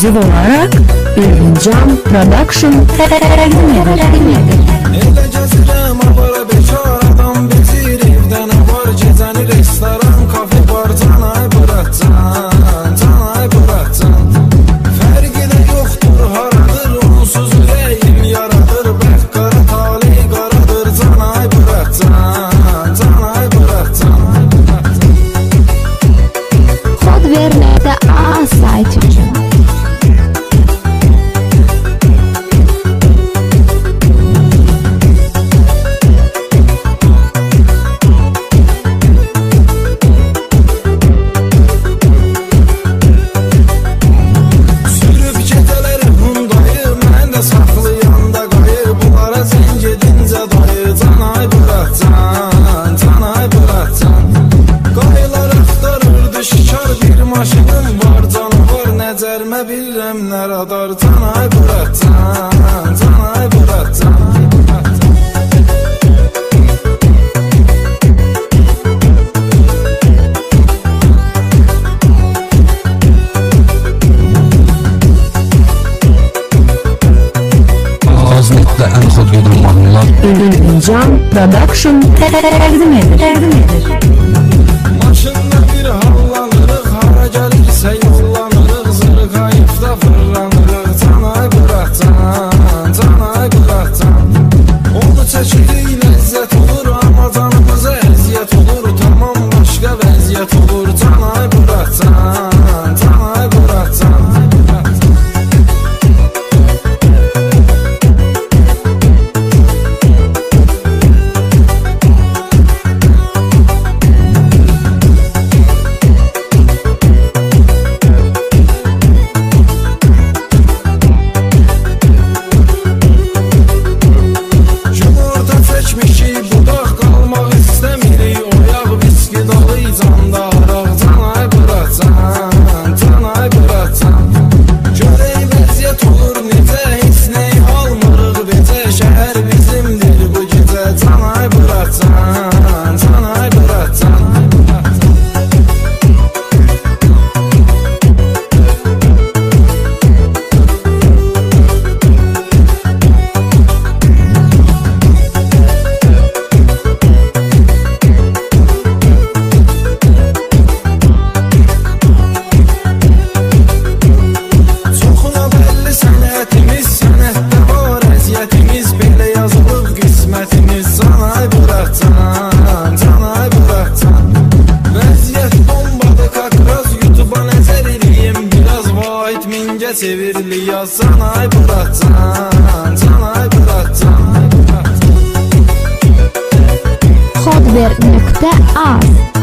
ekskluziv olarak Ürüncan Production təqdim edir. Elə gəzirəm avara bekar adam bezir evdən avar gecəni restoran kafe bar canay bırakcan canay bırakcan fərqi də yoxdur haradır onsuz ürəyim yaradır bəxt qara talih qaradır canay bırakcan canay bırakcan Kodver.a sayt üçün maşınım var canavar necərmə bilirəm nə radar canay bırakcan canay bırakcan Azlıqda ən xodgedir mahnılar Ürüncan Production təqdim edir. Maşında bir hallanırıq hara gəlirsə yollanırıq zırqayıqda fırlanırıq canay bırakcan canay bırakcan onu çəkirik ləzzət olur amma canımıza əziyyət olur tamam başqa vəziyyət olur canay bırakcan canay bırakcan çevirli yaz canay bırakcan canay bırakcan Kodver.a